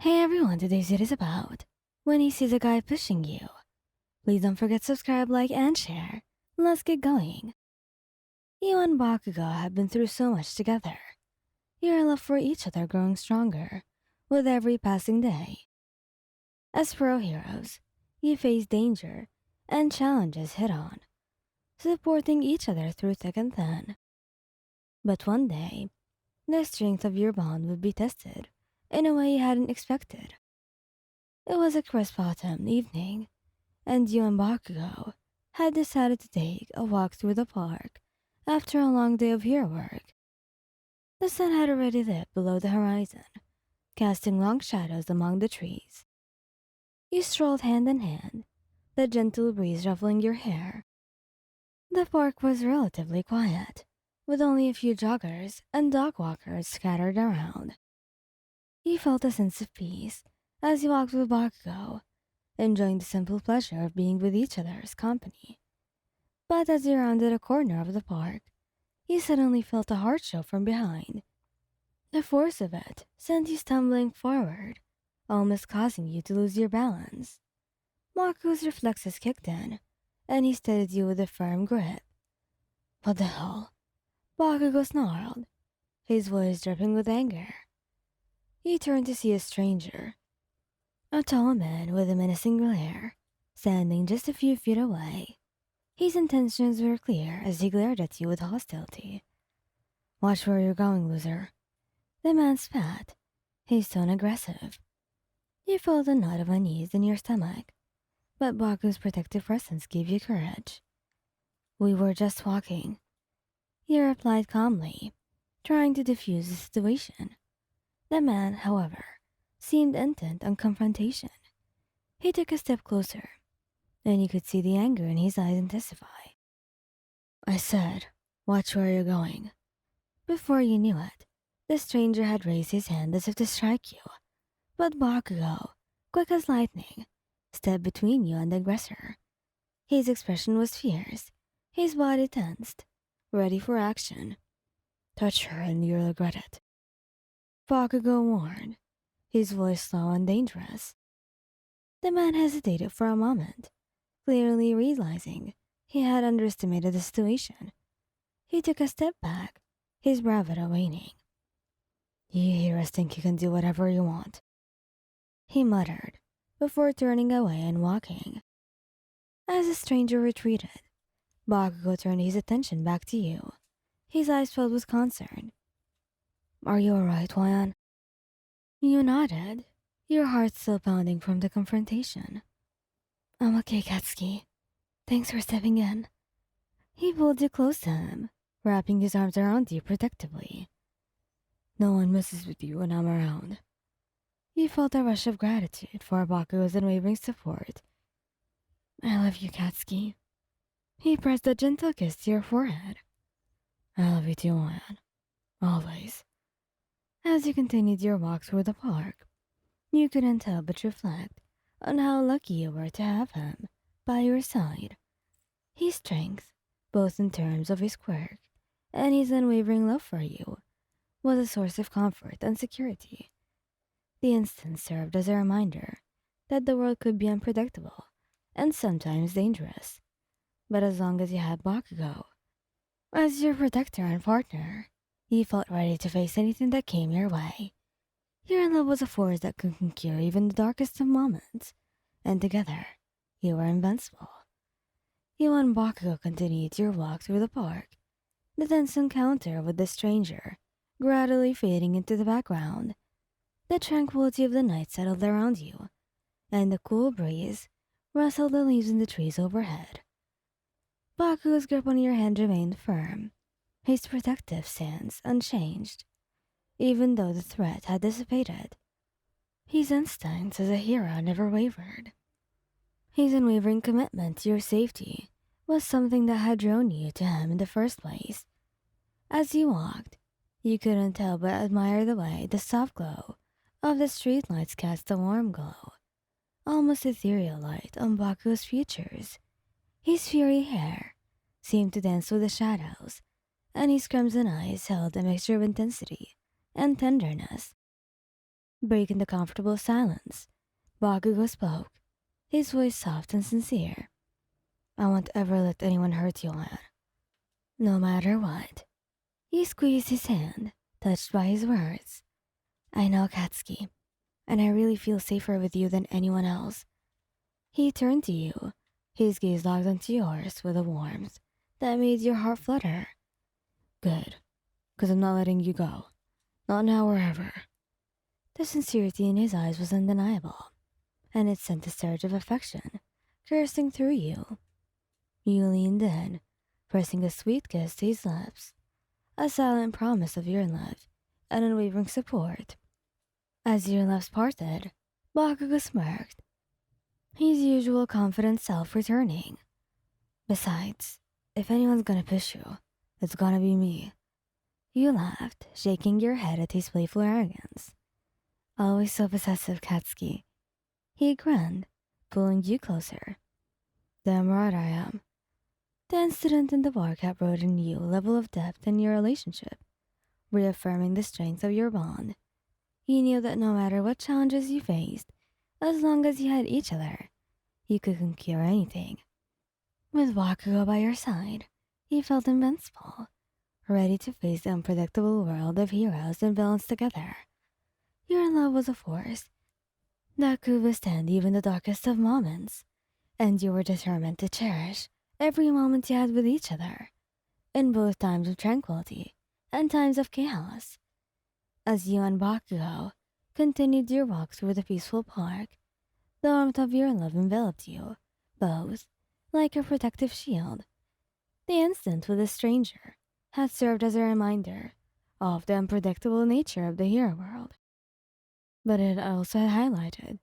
Hey everyone, today's it is about when he sees a guy pushing you. Please don't forget to subscribe, like, and share. Let's get going. You and Bakugo have been through so much together. Your love for each other growing stronger with every passing day. As pro heroes, you face danger and challenges head on, supporting each other through thick and thin. But one day, the strength of your bond would be tested in a way you hadn't expected. It was a crisp autumn evening, and you and Bakugo had decided to take a walk through the park after a long day of hero work. The sun had already lit below the horizon, casting long shadows among the trees. You strolled hand in hand, the gentle breeze ruffling your hair. The park was relatively quiet, with only a few joggers and dog walkers scattered around. You felt a sense of peace as you walked with Bakugo, enjoying the simple pleasure of being with each other's company. But as you rounded a corner of the park, you suddenly felt a heart show from behind. The force of it sent you stumbling forward, almost causing you to lose your balance. Maku's reflexes kicked in, and he steadied you with a firm grip. What the hell? Bakugo snarled, his voice dripping with anger. He turned to see a stranger, a tall man with a menacing glare, standing just a few feet away. His intentions were clear as he glared at you with hostility. Watch where you're going, loser. The man spat, his tone aggressive. You felt a knot of unease in your stomach, but Baku's protective presence gave you courage. We were just walking, he replied calmly, trying to defuse the situation. The man, however, seemed intent on confrontation. He took a step closer, and you could see the anger in his eyes intensify. I said, watch where you're going. Before you knew it, the stranger had raised his hand as if to strike you, but Bakugo, quick as lightning, stepped between you and the aggressor. His expression was fierce, his body tensed, ready for action. Touch her and you'll regret it. Bakugo warned, his voice slow and dangerous. The man hesitated for a moment, clearly realizing he had underestimated the situation. He took a step back, his bravado waning. You heroes think you can do whatever you want, he muttered, before turning away and walking. As the stranger retreated, Bakugo turned his attention back to you, his eyes filled with concern. Are you alright, Hwan? You nodded, your heart still pounding from the confrontation. I'm okay, Katsuki. Thanks for stepping in. He pulled you close to him, wrapping his arms around you protectively. No one messes with you when I'm around. You felt a rush of gratitude for Bakugo's unwavering support. I love you, Katsuki. He pressed a gentle kiss to your forehead. I love you too, man. Always. As you continued your walk through the park, you couldn't help but reflect on how lucky you were to have him by your side. His strength, both in terms of his quirk and his unwavering love for you, was a source of comfort and security. The instant served as a reminder that the world could be unpredictable and sometimes dangerous. But as long as you had Bakugo as your protector and partner, you felt ready to face anything that came your way. Your love was a force that could conquer even the darkest of moments, and together, you were invincible. You and Bakugo continued your walk through the park, the tense encounter with the stranger gradually fading into the background. The tranquility of the night settled around you, and the cool breeze rustled the leaves in the trees overhead. Bakugo's grip on your hand remained firm, his protective stance unchanged, even though the threat had dissipated. His instincts as a hero never wavered. His unwavering commitment to your safety was something that had drawn you to him in the first place. As you walked, you couldn't help but admire the way the soft glow of the streetlights cast a warm glow, almost ethereal light on Baku's features. His fiery hair seemed to dance with the shadows, and his crimson eyes held a mixture of intensity and tenderness. Breaking the comfortable silence, Bakugo spoke, his voice soft and sincere. I won't ever let anyone hurt you, Lan. No matter what. He squeezed his hand, touched by his words. I know, Katsuki, and I really feel safer with you than anyone else. He turned to you, his gaze locked onto yours with a warmth that made your heart flutter. Good, because I'm not letting you go. Not now or ever. The sincerity in his eyes was undeniable, and it sent a surge of affection coursing through you. You leaned in, pressing a sweet kiss to his lips, a silent promise of your love and unwavering support. As your lips parted, Bakugo smirked, his usual confident self returning. Besides, if anyone's gonna push you, it's gonna be me. You laughed, shaking your head at his playful arrogance. Always so possessive, Katsuki. He grinned, pulling you closer. Damn right I am. The incident in the bar kept brought in you a level of depth in your relationship, reaffirming the strength of your bond. You knew that no matter what challenges you faced, as long as you had each other, you could conquer anything. With Bakugo by your side, you felt invincible, ready to face the unpredictable world of heroes and villains together. Your love was a force that could withstand even the darkest of moments, and you were determined to cherish every moment you had with each other, in both times of tranquility and times of chaos. As you and Bakugo continued your walk through the peaceful park, the warmth of your love enveloped you, both, like a protective shield. The instant with a stranger had served as a reminder of the unpredictable nature of the hero world. But it also highlighted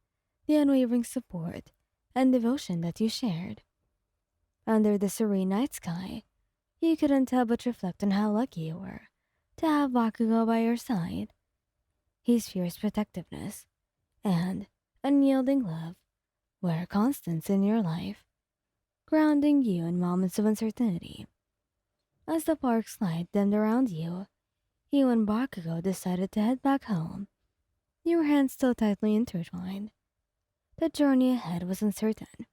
the unwavering support and devotion that you shared. Under the serene night sky, you couldn't help but reflect on how lucky you were to have Bakugo by your side. His fierce protectiveness and unyielding love were constants in your life, grounding you in moments of uncertainty. As the park's light dimmed around you, you and Bakugo decided to head back home, your hands still tightly intertwined. The journey ahead was uncertain,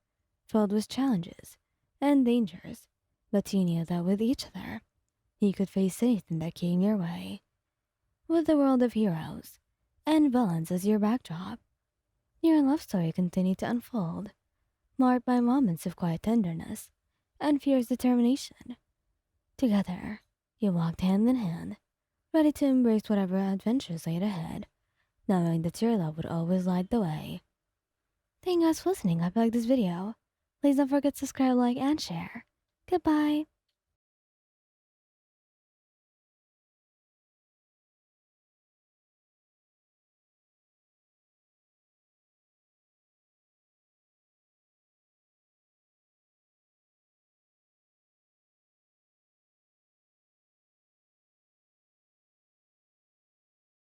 filled with challenges and dangers, but you knew that with each other, you could face anything that came your way. With the world of heroes and villains as your backdrop, your love story continued to unfold, marked by moments of quiet tenderness and fierce determination. Together, you walked hand in hand, ready to embrace whatever adventures laid ahead, knowing that your love would always light the way. Thank you guys for listening. I hope you liked this video. Please don't forget to subscribe, like, and share. Goodbye.